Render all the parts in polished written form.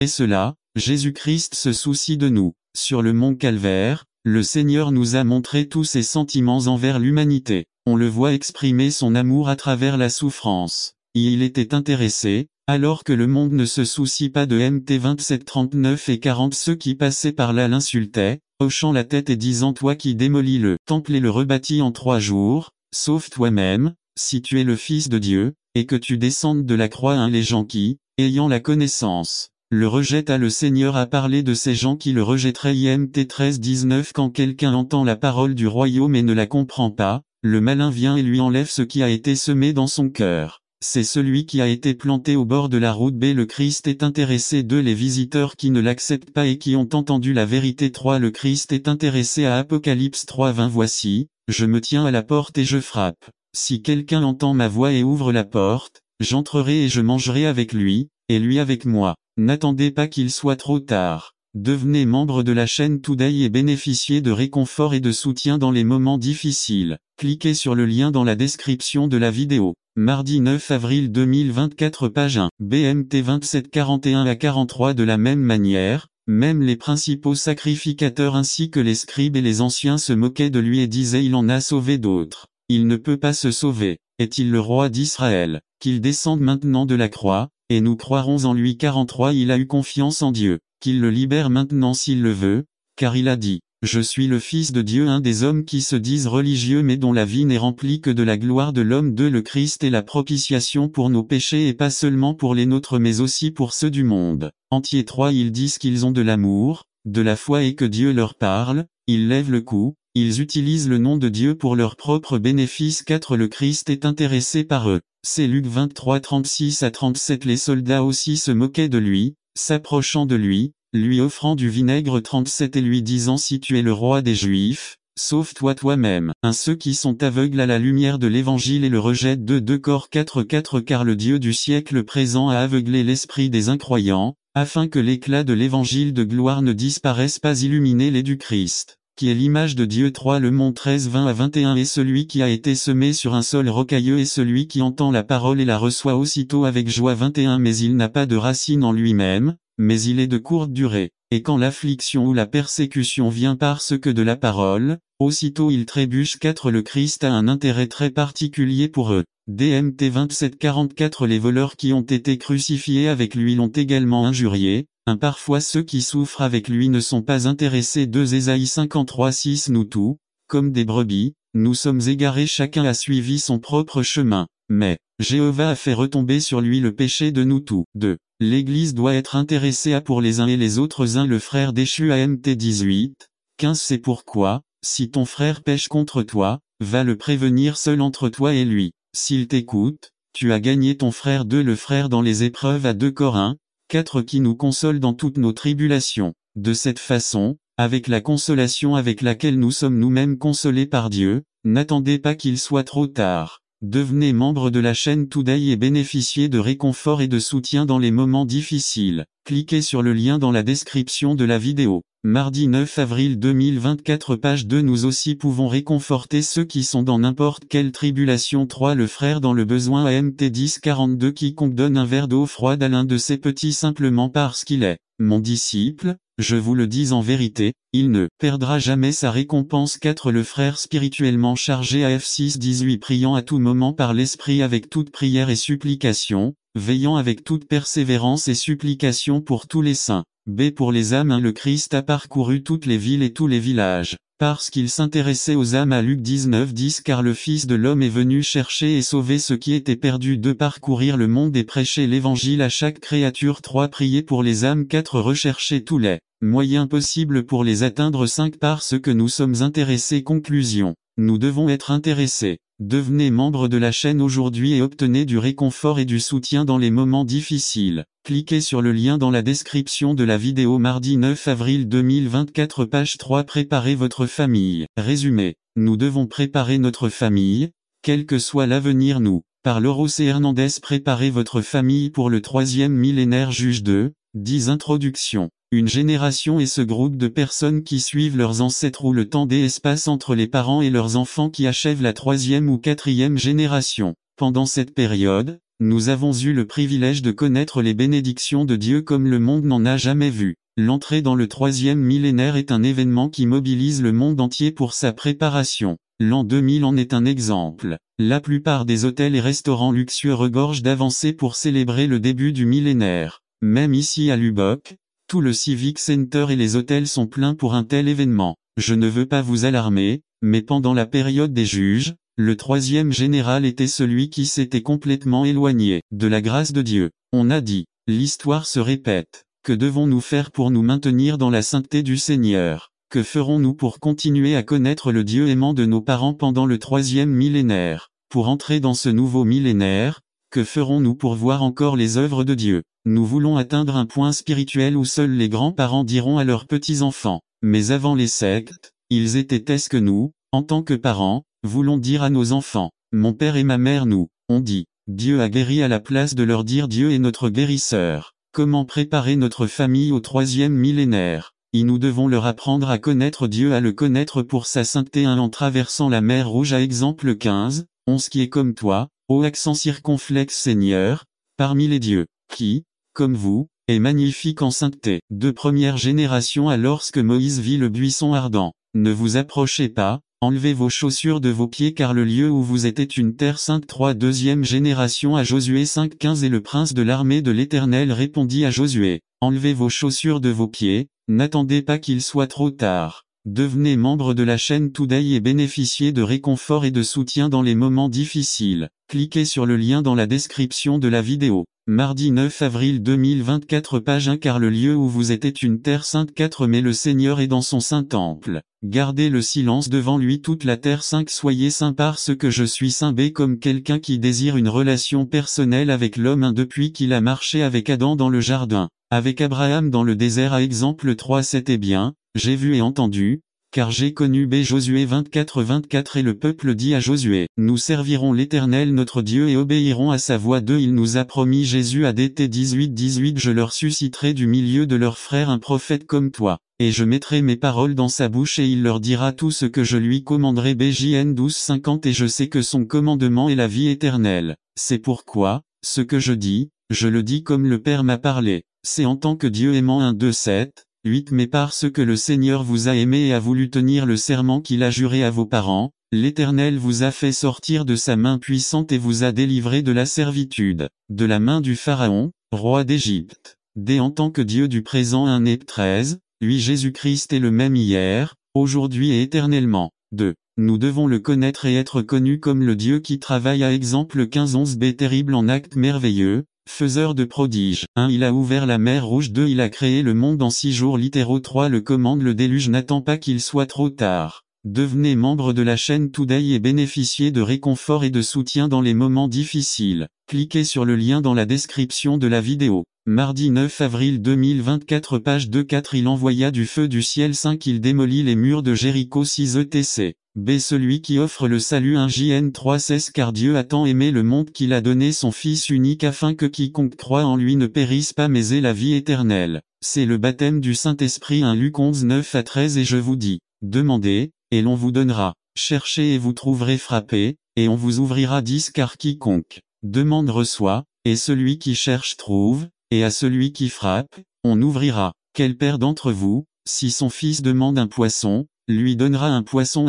Et cela, Jésus-Christ se soucie de nous. Sur le mont Calvaire, le Seigneur nous a montré tous ses sentiments envers l'humanité. On le voit exprimer son amour à travers la souffrance. Et il était intéressé, alors que le monde ne se soucie pas de Mt 27 39 et 40, ceux qui passaient par là l'insultaient, hochant la tête et disant: toi qui démolis le temple et le rebâtis en 3 jours, sauve toi-même, si tu es le Fils de Dieu, et que tu descendes de la croix. Les gens qui, ayant la connaissance, le rejettent. Le Seigneur a parlé de ces gens qui le rejetteraient. Mt 13 19 Quand quelqu'un entend la parole du royaume et ne la comprend pas, le malin vient et lui enlève ce qui a été semé dans son cœur. C'est celui qui a été planté au bord de la route. Le Christ est intéressé d'eux, les visiteurs qui ne l'acceptent pas et qui ont entendu la vérité. 3 Le Christ est intéressé à Apocalypse 3:20 Voici, je me tiens à la porte et je frappe. Si quelqu'un entend ma voix et ouvre la porte, j'entrerai et je mangerai avec lui, et lui avec moi. N'attendez pas qu'il soit trop tard. Devenez membre de la chaîne Today et bénéficiez de réconfort et de soutien dans les moments difficiles. Cliquez sur le lien dans la description de la vidéo. Mardi 9 avril 2024 page 1. BMT 27 41 à 43 De la même manière, même les principaux sacrificateurs ainsi que les scribes et les anciens se moquaient de lui et disaient: il en a sauvé d'autres. Il ne peut pas se sauver. Est-il le roi d'Israël? Qu'il descende maintenant de la croix, et nous croirons en lui. 43 Il a eu confiance en Dieu. Qu'il le libère maintenant s'il le veut, car il a dit: je suis le Fils de Dieu. Un des hommes qui se disent religieux mais dont la vie n'est remplie que de la gloire de l'homme. 2 Le Christ est la propitiation pour nos péchés et pas seulement pour les nôtres mais aussi pour ceux du monde entier. 3 Ils disent qu'ils ont de l'amour, de la foi et que Dieu leur parle, ils lèvent le cou, ils utilisent le nom de Dieu pour leur propre bénéfice. 4 Le Christ est intéressé par eux. C'est Luc 23 36 à 37 Les soldats aussi se moquaient de lui, s'approchant de lui, lui offrant du vinaigre. 37 Et lui disant: si tu es le roi des Juifs, sauve-toi toi-même. Ceux qui sont aveugles à la lumière de l'évangile et le rejettent. 2 Corps 4 Car le Dieu du siècle présent a aveuglé l'esprit des incroyants, afin que l'éclat de l'évangile de gloire ne disparaisse pas. Illuminer les du Christ, qui est l'image de Dieu. 3 Le mont 13 20 à 21 Et celui qui a été semé sur un sol rocailleux est celui qui entend la parole et la reçoit aussitôt avec joie. 21 Mais il n'a pas de racine en lui-même, mais il est de courte durée. Et quand l'affliction ou la persécution vient parce que de la parole, aussitôt il trébuche. 4 Le Christ a un intérêt très particulier pour eux. DMT 27 44 Les voleurs qui ont été crucifiés avec lui l'ont également injurié. Parfois ceux qui souffrent avec lui ne sont pas intéressés. 2 Ésaïe 53 6 Nous tous, comme des brebis, nous sommes égarés, chacun a suivi son propre chemin. Mais, Jéhovah a fait retomber sur lui le péché de nous tous. 2 L'Église doit être intéressée à pour les uns et les autres. Le frère déchu à Mt 18 15 C'est pourquoi, si ton frère pêche contre toi, va le prévenir seul entre toi et lui. S'il t'écoute, tu as gagné ton frère. 2 Le frère dans les épreuves à 2 Corinthiens 4 Qui nous console dans toutes nos tribulations. De cette façon, avec la consolation avec laquelle nous sommes nous-mêmes consolés par Dieu, n'attendez pas qu'il soit trop tard. Devenez membre de la chaîne Today et bénéficiez de réconfort et de soutien dans les moments difficiles. Cliquez sur le lien dans la description de la vidéo. Mardi 9 avril 2024 page 2 Nous aussi pouvons réconforter ceux qui sont dans n'importe quelle tribulation. 3 Le frère dans le besoin à Mt 10 42 Quiconque donne un verre d'eau froide à l'un de ses petits simplement parce qu'il est mon disciple, je vous le dis en vérité, il ne perdra jamais sa récompense. 4 Le frère spirituellement chargé à F6 18 Priant à tout moment par l'esprit avec toute prière et supplication, veillant avec toute persévérance et supplication pour tous les saints. B Pour les âmes. Le Christ a parcouru toutes les villes et tous les villages, parce qu'il s'intéressait aux âmes à Luc 19 10 Car le Fils de l'homme est venu chercher et sauver ce qui était perdu. 2 Parcourir le monde et prêcher l'évangile à chaque créature. 3 Prier pour les âmes. 4 Rechercher tous les moyens possibles pour les atteindre. 5 Parce que nous sommes intéressés. Conclusion. Nous devons être intéressés. Devenez membre de la chaîne aujourd'hui et obtenez du réconfort et du soutien dans les moments difficiles. Cliquez sur le lien dans la description de la vidéo. Mardi 9 avril 2024 page 3 Préparez votre famille. Résumé. Nous devons préparer notre famille, quel que soit l'avenir. Nous, par Lauro C. Hernandez. Préparez votre famille pour le 3e millénaire. Juge 2, 10 Introduction. Une génération est ce groupe de personnes qui suivent leurs ancêtres ou le temps des espaces entre les parents et leurs enfants qui achèvent la 3e ou 4e génération. Pendant cette période, Nous avons eu le privilège de connaître les bénédictions de Dieu comme le monde n'en a jamais vu. L'entrée dans le 3e millénaire est un événement qui mobilise le monde entier pour sa préparation. L'an 2000 en est un exemple. La plupart des hôtels et restaurants luxueux regorgent d'avancées pour célébrer le début du millénaire. Même ici à Lubbock, tout le Civic Center et les hôtels sont pleins pour un tel événement. Je ne veux pas vous alarmer, mais pendant la période des juges, le 3e général était celui qui s'était complètement éloigné de la grâce de Dieu. On a dit, l'histoire se répète. Que devons-nous faire pour nous maintenir dans la sainteté du Seigneur? Que ferons-nous pour continuer à connaître le Dieu aimant de nos parents pendant le 3e millénaire? Pour entrer dans ce nouveau millénaire, que ferons-nous pour voir encore les œuvres de Dieu? Nous voulons atteindre un point spirituel où seuls les grands-parents diront à leurs petits-enfants. Mais avant les sectes, ils étaient ce que nous, en tant que parents, voulons dire à nos enfants. Mon père et ma mère nous ont dit. Dieu a guéri à la place de leur dire Dieu est notre guérisseur. Comment préparer notre famille au 3e millénaire? Nous devons leur apprendre à connaître Dieu, à le connaître pour sa sainteté en traversant la mer Rouge à exemple 15, 11 qui est comme toi, ô accent circonflexe Seigneur, parmi les dieux, qui, comme vous, est magnifique en sainteté. De première génération à lorsque Moïse vit le buisson ardent. Ne vous approchez pas, enlevez vos chaussures de vos pieds car le lieu où vous êtes est une terre sainte. 3 deuxième génération à Josué 5:15 et le prince de l'armée de l'Éternel répondit à Josué, enlevez vos chaussures de vos pieds, n'attendez pas qu'il soit trop tard. Devenez membre de la chaîne Today et bénéficiez de réconfort et de soutien dans les moments difficiles. Cliquez sur le lien dans la description de la vidéo. Mardi 9 avril 2024 page 1 car le lieu où vous êtes est une terre sainte. 4 mais le Seigneur est dans son saint temple. Gardez le silence devant lui toute la terre. 5 soyez saints parce que je suis saint. B comme quelqu'un qui désire une relation personnelle avec l'homme. 1 depuis qu'il a marché avec Adam dans le jardin, avec Abraham dans le désert. À exemple 3 c'était bien, j'ai vu et entendu, car j'ai connu. B Josué 24 et le peuple dit à Josué, nous servirons l'Éternel notre Dieu et obéirons à sa voix. 2 il nous a promis Jésus à DT 18 je leur susciterai du milieu de leurs frères un prophète comme toi, et je mettrai mes paroles dans sa bouche et il leur dira tout ce que je lui commanderai. BJN 12:50 et je sais que son commandement est la vie éternelle. C'est pourquoi, ce que je dis, je le dis comme le Père m'a parlé. C'est en tant que Dieu aimant. 1 2 7 8 mais parce que le Seigneur vous a aimé et a voulu tenir le serment qu'il a juré à vos parents, l'Éternel vous a fait sortir de sa main puissante et vous a délivré de la servitude, de la main du Pharaon, roi d'Égypte. D en tant que Dieu du présent. 1 Nép 13, lui Jésus-Christ est le même hier, aujourd'hui et éternellement. 2. Nous devons le connaître et être connus comme le Dieu qui travaille. À exemple 15-11 B terrible en actes merveilleux, faiseur de prodiges. 1 il a ouvert la mer Rouge. 2 il a créé le monde en 6 jours littéraux. 3 le commande le déluge. N'attends pas qu'il soit trop tard. Devenez membre de la chaîne Today et bénéficiez de réconfort et de soutien dans les moments difficiles. Cliquez sur le lien dans la description de la vidéo. Mardi 9 avril 2024 page 2 4 il envoya du feu du ciel. 5 il démolit les murs de Jéricho. 6 etc. B celui qui offre le salut. 1 JN 3:16 car Dieu a tant aimé le monde qu'il a donné son Fils unique afin que quiconque croit en lui ne périsse pas mais ait la vie éternelle. C'est le baptême du Saint-Esprit. 1 Luc 11:9-13 et je vous dis, demandez, et l'on vous donnera, cherchez et vous trouverez, frappez, et on vous ouvrira. 10 car quiconque demande reçoit, et celui qui cherche trouve, et à celui qui frappe, on ouvrira. Quel père d'entre vous, si son fils demande un poisson, lui donnera un poisson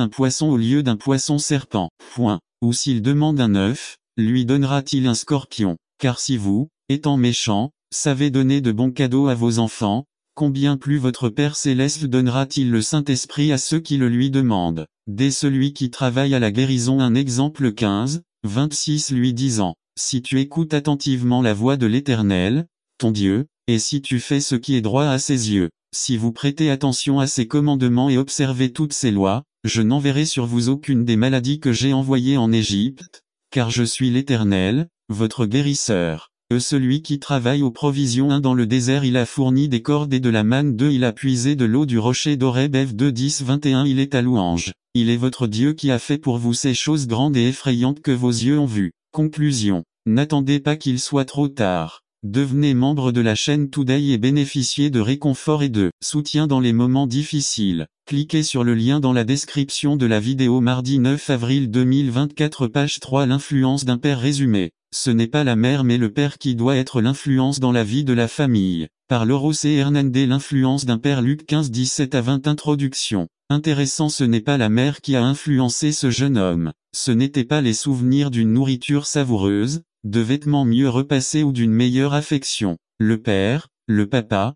au lieu d'un poisson serpent? Point. Ou s'il demande un œuf, lui donnera-t-il un scorpion? Car si vous, étant méchants, savez donner de bons cadeaux à vos enfants, combien plus votre Père Céleste donnera-t-il le Saint-Esprit à ceux qui le lui demandent? Dès celui qui travaille à la guérison. 1 exemple 15-26 lui disant, si tu écoutes attentivement la voix de l'Éternel, ton Dieu, et si tu fais ce qui est droit à ses yeux, si vous prêtez attention à ses commandements et observez toutes ses lois, je n'enverrai sur vous aucune des maladies que j'ai envoyées en Égypte, car je suis l'Éternel, votre guérisseur. Celui qui travaille aux provisions. 1 dans le désert il a fourni des cordes et de la manne. 2 il a puisé de l'eau du rocher d'Horeb. F 2:10-21 il est à louange. Il est votre Dieu qui a fait pour vous ces choses grandes et effrayantes que vos yeux ont vues. Conclusion. N'attendez pas qu'il soit trop tard. Devenez membre de la chaîne Today et bénéficiez de réconfort et de soutien dans les moments difficiles. Cliquez sur le lien dans la description de la vidéo. Mardi 9 avril 2024 page 3. L'influence d'un père résumé. Ce n'est pas la mère mais le père qui doit être l'influence dans la vie de la famille. Par Lauro C. Hernandez. L'influence d'un père. Luc 15 17 à 20. Introduction. Intéressant. Ce n'est pas la mère qui a influencé ce jeune homme. Ce n'étaient pas les souvenirs d'une nourriture savoureuse, de vêtements mieux repassés ou d'une meilleure affection. Le père, le papa,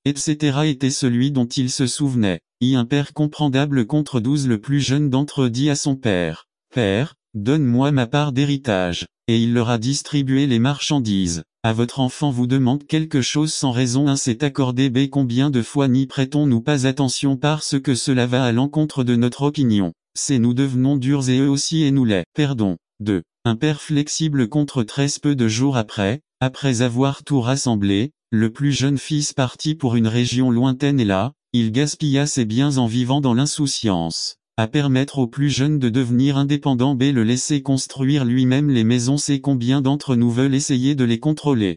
etc. était celui dont il se souvenait. Un père comprendable contre 12. Le plus jeune d'entre eux dit à son père, « Père, donne-moi ma part d'héritage. » Et il leur a distribué les marchandises. À votre enfant vous demande quelque chose sans raison. Un s'est accordé. B. Combien de fois n'y prêtons-nous pas attention parce que cela va à l'encontre de notre opinion. C. Nous devenons durs et eux aussi et nous les perdons. 2. Un père flexible contre 13. Peu de jours après avoir tout rassemblé, le plus jeune fils partit pour une région lointaine et là, il gaspilla ses biens en vivant dans l'insouciance. À permettre au plus jeune de devenir indépendant. B. Le laisser construire lui-même les maisons. C. Combien d'entre nous veulent essayer de les contrôler.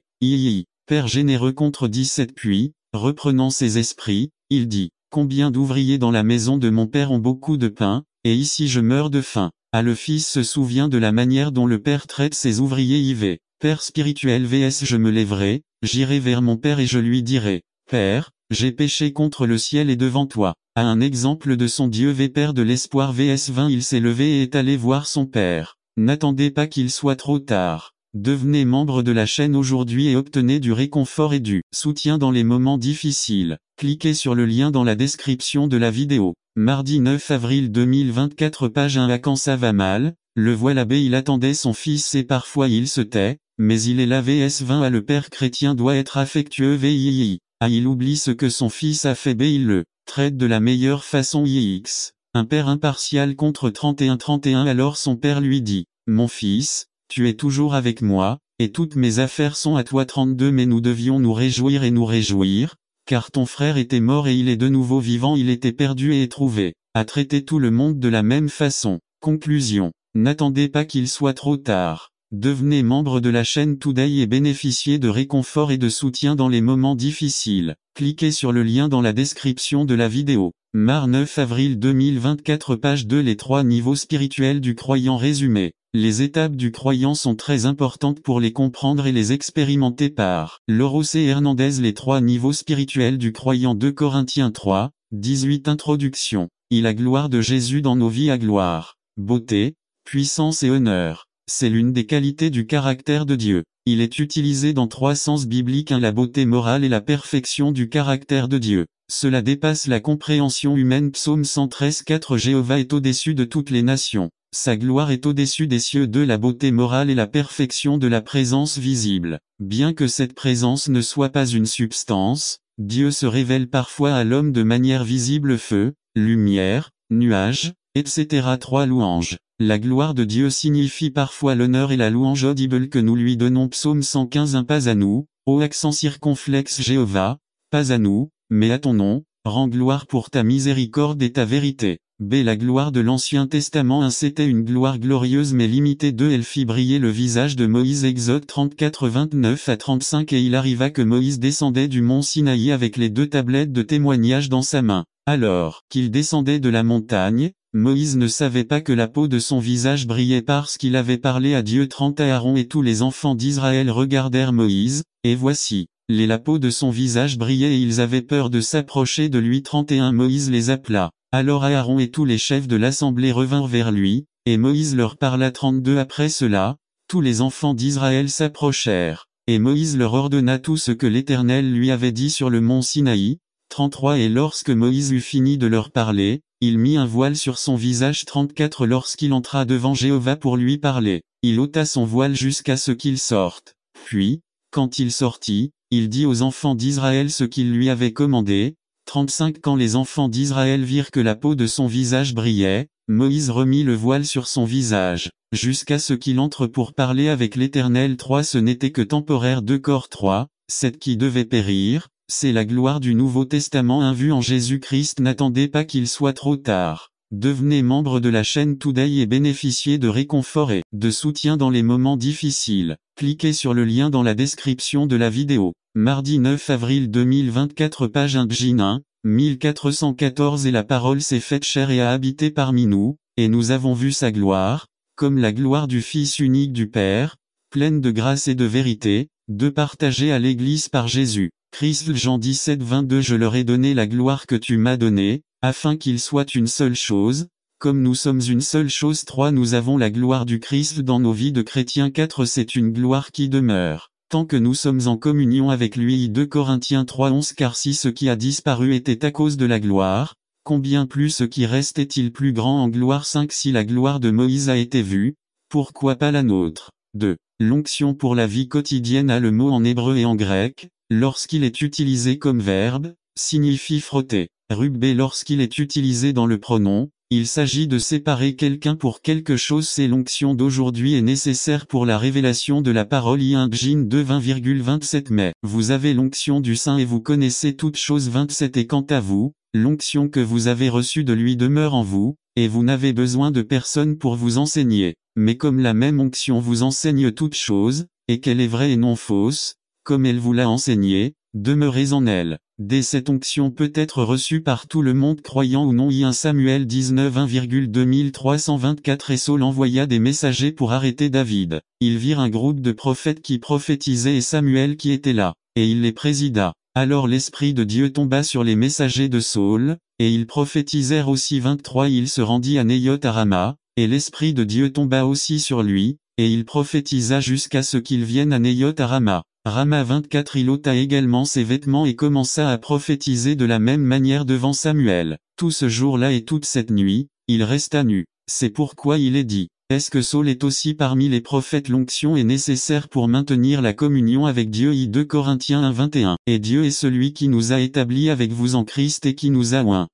Père généreux contre 17. Puis, reprenant ses esprits, il dit, combien d'ouvriers dans la maison de mon père ont beaucoup de pain, et ici je meurs de faim. Le fils se souvient de la manière dont le père traite ses ouvriers. IV. Père spirituel vs. Je me lèverai, j'irai vers mon père et je lui dirai, Père, j'ai péché contre le ciel et devant toi. Un exemple de son Dieu. V. Père de l'espoir vs. 20. Il s'est levé et est allé voir son père. N'attendez pas qu'il soit trop tard. Devenez membre de la chaîne aujourd'hui et obtenez du réconfort et du soutien dans les moments difficiles. Cliquez sur le lien dans la description de la vidéo. Mardi 9 avril 2024 page 1. Quand ça va mal, le voilà. B. Il attendait son fils et parfois il se tait, mais il est là. vs. 20. Le père chrétien doit être affectueux. VII. Il oublie ce que son fils a fait. B. Il le traite de la meilleure façon. X. Un père impartial contre 31. Alors son père lui dit, mon fils, tu es toujours avec moi, et toutes mes affaires sont à toi. 32. Mais nous devions nous réjouir, car ton frère était mort et il est de nouveau vivant. Il était perdu et est trouvé. À traiter tout le monde de la même façon. Conclusion. N'attendez pas qu'il soit trop tard. Devenez membre de la chaîne Today et bénéficiez de réconfort et de soutien dans les moments difficiles. Cliquez sur le lien dans la description de la vidéo. Mar 9 avril 2024 page 2. Les 3 niveaux spirituels du croyant résumé. Les étapes du croyant sont très importantes pour les comprendre et les expérimenter. Par Lauro C. Hernandez. Les 3 niveaux spirituels du croyant. 2 Corinthiens 3, 18. Introduction. La gloire de Jésus dans nos vies. À gloire, beauté, puissance et honneur. C'est l'une des qualités du caractère de Dieu. Il est utilisé dans 3 sens bibliques. 1. La beauté morale et la perfection du caractère de Dieu. Cela dépasse la compréhension humaine. Psaume 113 4. Jéhovah est au-dessus de toutes les nations. Sa gloire est au-dessus des cieux. 2. La beauté morale et la perfection de la présence visible. Bien que cette présence ne soit pas une substance, Dieu se révèle parfois à l'homme de manière visible. Feu, lumière, nuages, etc. 3. Louange. La gloire de Dieu signifie parfois l'honneur et la louange audible que nous lui donnons. Psaume 115. Pas à nous, ô accent circonflexe Jéhovah, pas à nous, mais à ton nom, rends gloire pour ta miséricorde et ta vérité. B. La gloire de l'Ancien Testament. 1. C'était une gloire glorieuse mais limitée. 2. Elle fit briller le visage de Moïse. Exode 34 29 à 35. Et il arriva que Moïse descendait du mont Sinaï avec les 2 tablettes de témoignage dans sa main. Alors qu'il descendait de la montagne, Moïse ne savait pas que la peau de son visage brillait parce qu'il avait parlé à Dieu. 30. Aaron et tous les enfants d'Israël regardèrent Moïse, et voici, la peau de son visage brillait et ils avaient peur de s'approcher de lui. 31. Moïse les appela. Alors Aaron et tous les chefs de l'assemblée revinrent vers lui, et Moïse leur parla. 32. Après cela, tous les enfants d'Israël s'approchèrent, et Moïse leur ordonna tout ce que l'Éternel lui avait dit sur le mont Sinaï. 33. Et lorsque Moïse eut fini de leur parler, il mit un voile sur son visage. 34. Lorsqu'il entra devant Jéhovah pour lui parler, il ôta son voile jusqu'à ce qu'il sorte. Puis, quand il sortit, il dit aux enfants d'Israël ce qu'il lui avait commandé. 35. Quand les enfants d'Israël virent que la peau de son visage brillait, Moïse remit le voile sur son visage, jusqu'à ce qu'il entre pour parler avec l'Éternel. 3. Ce n'était que temporaire. 2 Cor 3, 7 qui devait périr. C'est la gloire du Nouveau Testament. 1. Vue en Jésus-Christ. N'attendez pas qu'il soit trop tard. Devenez membre de la chaîne Today et bénéficiez de réconfort et de soutien dans les moments difficiles. Cliquez sur le lien dans la description de la vidéo. Mardi 9 avril 2024 page 1 Jin 1, 1414 Et la parole s'est faite chair et a habité parmi nous, et nous avons vu sa gloire, comme la gloire du Fils unique du Père, pleine de grâce et de vérité, de partager à l'Église par Jésus. Christ Jean 17 22 Je leur ai donné la gloire que tu m'as donnée, afin qu'ils soient une seule chose, comme nous sommes une seule chose. 3 Nous avons la gloire du Christ dans nos vies de chrétiens. 4 C'est une gloire qui demeure, tant que nous sommes en communion avec lui. 2 Corinthiens 3 11 Car si ce qui a disparu était à cause de la gloire, combien plus ce qui reste est-il plus grand en gloire. 5 Si la gloire de Moïse a été vue, pourquoi pas la nôtre? 2. L'onction pour la vie quotidienne a le mot en hébreu et en grec, lorsqu'il est utilisé comme verbe, signifie frotter. Rugbe Lorsqu'il est utilisé dans le pronom, il s'agit de séparer quelqu'un pour quelque chose. C'est l'onction d'aujourd'hui est nécessaire pour la révélation de la parole. 1 Jin 2 20,27 Mais vous avez l'onction du Saint et vous connaissez toutes choses. 27 Et quant à vous, l'onction que vous avez reçue de lui demeure en vous, et vous n'avez besoin de personne pour vous enseigner. Mais comme la même onction vous enseigne toutes choses, et qu'elle est vraie et non fausse, comme elle vous l'a enseigné, demeurez en elle. Cette onction peut être reçue par tout le monde croyant ou non. 1 Samuel 19 1,2324 Et Saul envoya des messagers pour arrêter David. Ils virent un groupe de prophètes qui prophétisaient et Samuel qui était là, et il les présida. Alors l'Esprit de Dieu tomba sur les messagers de Saul, et ils prophétisèrent aussi. 23 Il se rendit à Nayoth à Rama, et l'Esprit de Dieu tomba aussi sur lui, et il prophétisa jusqu'à ce qu'il vienne à Nayoth à Rama. Rama 24 Il ôta également ses vêtements et commença à prophétiser de la même manière devant Samuel. Tout ce jour-là et toute cette nuit, il resta nu. C'est pourquoi il est dit, est-ce que Saul est aussi parmi les prophètes? L'onction est nécessaire pour maintenir la communion avec Dieu. 2 Corinthiens 1 21 Et Dieu est celui qui nous a établis avec vous en Christ et qui nous a oints.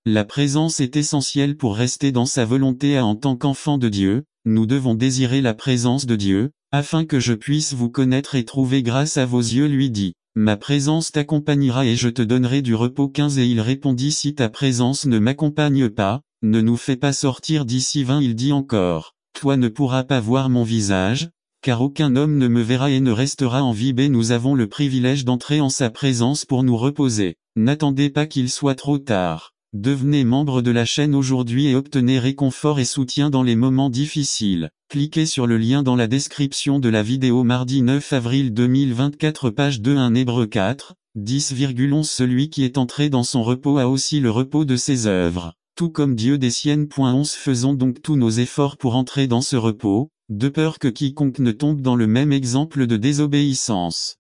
La présence est essentielle pour rester dans sa volonté. En tant qu'enfant de Dieu, nous devons désirer la présence de Dieu, afin que je puisse vous connaître et trouver grâce à vos yeux. Lui dit, ma présence t'accompagnera et je te donnerai du repos. 15 Et il répondit, si ta présence ne m'accompagne pas, ne nous fais pas sortir d'ici. 20 Il dit encore, toi ne pourras pas voir mon visage, car aucun homme ne me verra et ne restera en vie. Nous avons le privilège d'entrer en sa présence pour nous reposer. N'attendez pas qu'il soit trop tard. Devenez membre de la chaîne aujourd'hui et obtenez réconfort et soutien dans les moments difficiles. Cliquez sur le lien dans la description de la vidéo. Mardi 9 avril 2024 page 2 1 Hébreux 4, 10,11 Celui qui est entré dans son repos a aussi le repos de ses œuvres, tout comme Dieu des siennes. 11 Faisons donc tous nos efforts pour entrer dans ce repos, de peur que quiconque ne tombe dans le même exemple de désobéissance.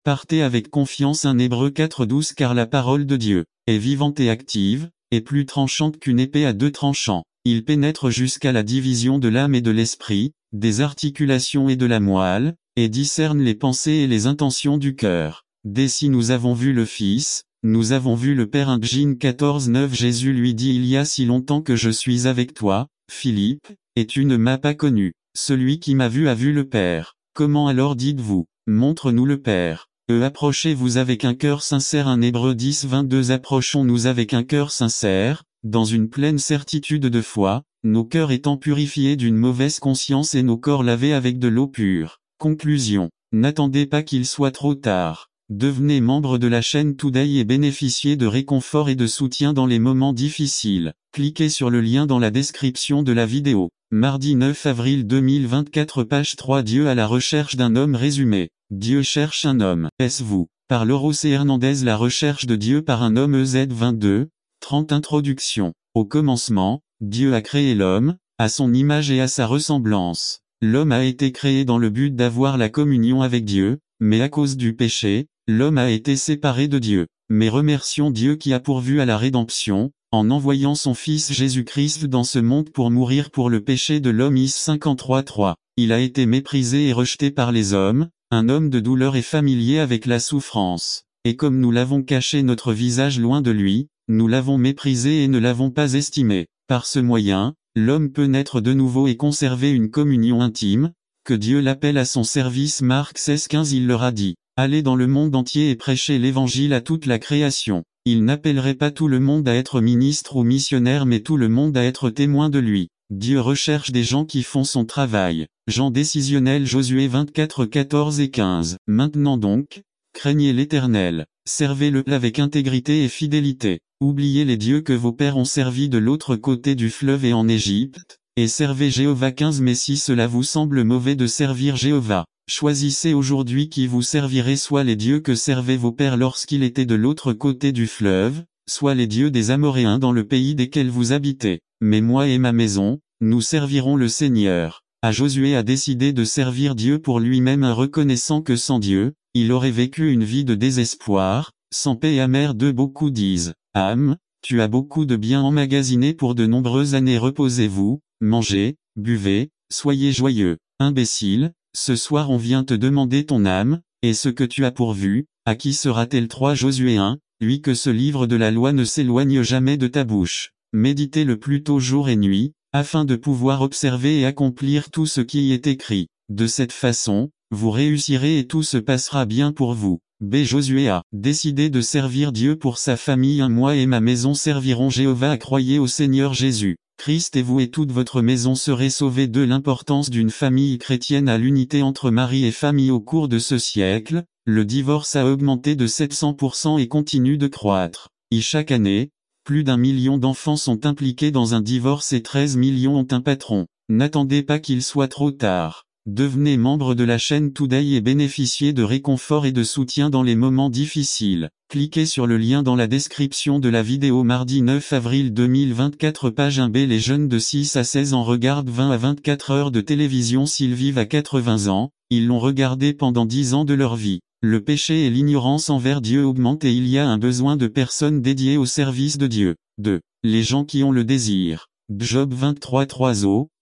Partez avec confiance. 1 Hébreux 4 12 Car la parole de Dieu est vivante et active, et plus tranchante qu'une épée à deux tranchants. Il pénètre jusqu'à la division de l'âme et de l'esprit, des articulations et de la moelle, et discerne les pensées et les intentions du cœur. Si nous avons vu le Fils, nous avons vu le Père. 1 Jin 14 9 Jésus lui dit, il y a si longtemps que je suis avec toi, Philippe, et tu ne m'as pas connu. Celui qui m'a vu a vu le Père. Comment alors dites-vous, montre-nous le Père? Approchez-vous avec un cœur sincère. 1 Hébreux 10 22 Approchons-nous avec un cœur sincère, dans une pleine certitude de foi, nos cœurs étant purifiés d'une mauvaise conscience et nos corps lavés avec de l'eau pure. Conclusion. N'attendez pas qu'il soit trop tard. Devenez membre de la chaîne Today et bénéficiez de réconfort et de soutien dans les moments difficiles. Cliquez sur le lien dans la description de la vidéo. Mardi 9 avril 2024 page 3 Dieu à la recherche d'un homme. Résumé. Dieu cherche un homme. Est-ce vous? Par Lauro C. Hernandez. La recherche de Dieu par un homme. EZ 22, 30 Introduction. Au commencement, Dieu a créé l'homme, à son image et à sa ressemblance. L'homme a été créé dans le but d'avoir la communion avec Dieu, mais à cause du péché, l'homme a été séparé de Dieu. Mais remercions Dieu qui a pourvu à la rédemption, en envoyant son Fils Jésus-Christ dans ce monde pour mourir pour le péché de l'homme. Is 53:3. Il a été méprisé et rejeté par les hommes, un homme de douleur et familier avec la souffrance. Et comme nous l'avons caché notre visage loin de lui, nous l'avons méprisé et ne l'avons pas estimé. Par ce moyen, l'homme peut naître de nouveau et conserver une communion intime, que Dieu l'appelle à son service. Marc 16:15 Il leur a dit, allez dans le monde entier et prêchez l'évangile à toute la création. Il n'appellerait pas tout le monde à être ministre ou missionnaire mais tout le monde à être témoin de lui. Dieu recherche des gens qui font son travail. Jean décisionnel Josué 24 14 et 15. Maintenant donc, craignez l'Éternel, servez-le avec intégrité et fidélité. Oubliez les dieux que vos pères ont servis de l'autre côté du fleuve et en Égypte, et servez Jéhovah 15. Mais si cela vous semble mauvais de servir Jéhovah, choisissez aujourd'hui qui vous servirez, soit les dieux que servaient vos pères lorsqu'ils étaient de l'autre côté du fleuve, soit les dieux des Amoréens dans le pays desquels vous habitez. Mais moi et ma maison, nous servirons le Seigneur. Josué a décidé de servir Dieu pour lui-même, reconnaissant que sans Dieu, il aurait vécu une vie de désespoir, sans paix et amère. Beaucoup disent, Âme, tu as beaucoup de biens emmagasinés pour de nombreuses années, reposez-vous, mangez, buvez, soyez joyeux. Imbécile, ce soir on vient te demander ton âme, et ce que tu as pourvu, à qui sera-t-elle? 3 Josué 1, lui que ce livre de la loi ne s'éloigne jamais de ta bouche. Méditez-le plutôt jour et nuit, afin de pouvoir observer et accomplir tout ce qui y est écrit. De cette façon, vous réussirez et tout se passera bien pour vous. Josué a décidé de servir Dieu pour sa famille. Moi et ma maison servirons Jéhovah. Croyez au Seigneur Jésus Christ et vous et toute votre maison serez sauvés. L'importance d'une famille chrétienne à l'unité entre mari et famille. Au cours de ce siècle, le divorce a augmenté de 700% et continue de croître. Chaque année, plus d'1 million d'enfants sont impliqués dans un divorce et 13 millions ont un patron. N'attendez pas qu'il soit trop tard. Devenez membre de la chaîne Today et bénéficiez de réconfort et de soutien dans les moments difficiles. Cliquez sur le lien dans la description de la vidéo. Mardi 9 avril 2024, page 1b. Les jeunes de 6 à 16 ans regardent 20 à 24 heures de télévision. S'ils vivent à 80 ans, ils l'ont regardé pendant 10 ans de leur vie. Le péché et l'ignorance envers Dieu augmentent et il y a un besoin de personnes dédiées au service de Dieu. 2. Les gens qui ont le désir. Job 23 3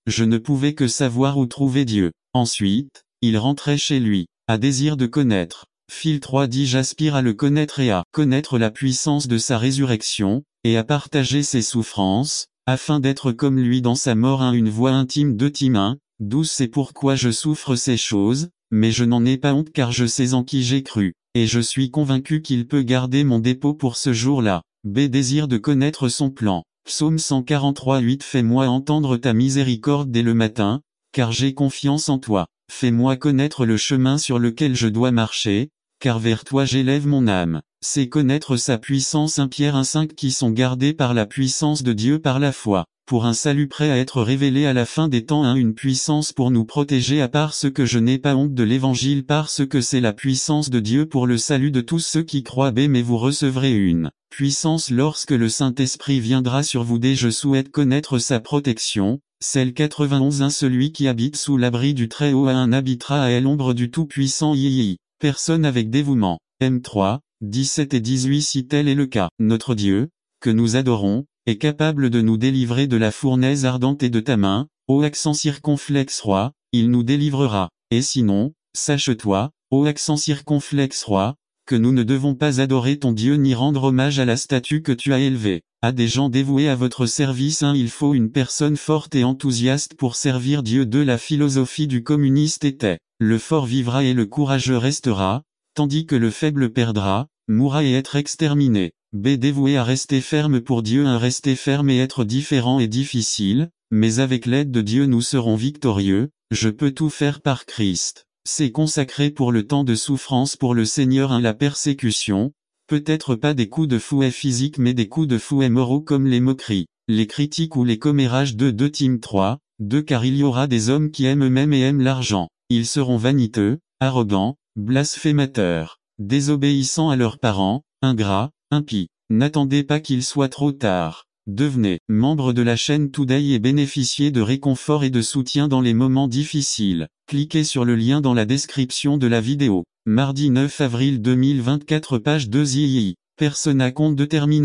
je ne pouvais que savoir où trouver Dieu. Ensuite, il rentrait chez lui, à désir de connaître. Phil 3 dit j'aspire à le connaître et à connaître la puissance de sa résurrection, et à partager ses souffrances, afin d'être comme lui dans sa mort. Une voix intime de Tim 1, 12 c'est pourquoi je souffre ces choses, mais je n'en ai pas honte car je sais en qui j'ai cru, et je suis convaincu qu'il peut garder mon dépôt pour ce jour-là. Désir de connaître son plan. Psaume 143 8 fais-moi entendre ta miséricorde dès le matin, car j'ai confiance en toi. Fais-moi connaître le chemin sur lequel je dois marcher, car vers toi j'élève mon âme. C'est connaître sa puissance. 1 Pierre 1,5 qui sont gardés par la puissance de Dieu par la foi, pour un salut prêt à être révélé à la fin des temps. Une puissance pour nous protéger. À part ce que je n'ai pas honte de l'évangile parce que c'est la puissance de Dieu pour le salut de tous ceux qui croient. Mais vous recevrez une puissance lorsque le Saint-Esprit viendra sur vous. Je souhaite connaître sa protection. Celle 91 celui qui habite sous l'abri du Très-Haut habitera à l'ombre du Tout-Puissant. Personne avec dévouement. M3, 17 et 18 si tel est le cas. Notre Dieu, que nous adorons, est capable de nous délivrer de la fournaise ardente et de ta main, ô accent circonflexe roi, il nous délivrera. Et sinon, sache-toi, ô accent circonflexe roi, que nous ne devons pas adorer ton Dieu ni rendre hommage à la statue que tu as élevée. À des gens dévoués à votre service. Il faut une personne forte et enthousiaste pour servir Dieu. La philosophie du communiste était, le fort vivra et le courageux restera, tandis que le faible perdra, mourra et être exterminé. Dévoué à rester ferme pour Dieu. Rester ferme et être différent est difficile, mais avec l'aide de Dieu nous serons victorieux. Je peux tout faire par Christ. C'est consacré pour le temps de souffrance pour le Seigneur. La persécution, peut-être pas des coups de fouet physiques mais des coups de fouet moraux comme les moqueries, les critiques ou les commérages. 2 Tim 3, 2 car il y aura des hommes qui aiment eux-mêmes et aiment l'argent. Ils seront vaniteux, arrogants, blasphémateurs, désobéissants à leurs parents, ingrats, impies. N'attendez pas qu'il soit trop tard. Devenez membre de la chaîne Today et bénéficiez de réconfort et de soutien dans les moments difficiles. Cliquez sur le lien dans la description de la vidéo. Mardi 9 avril 2024, page 2 Persona compte de termination.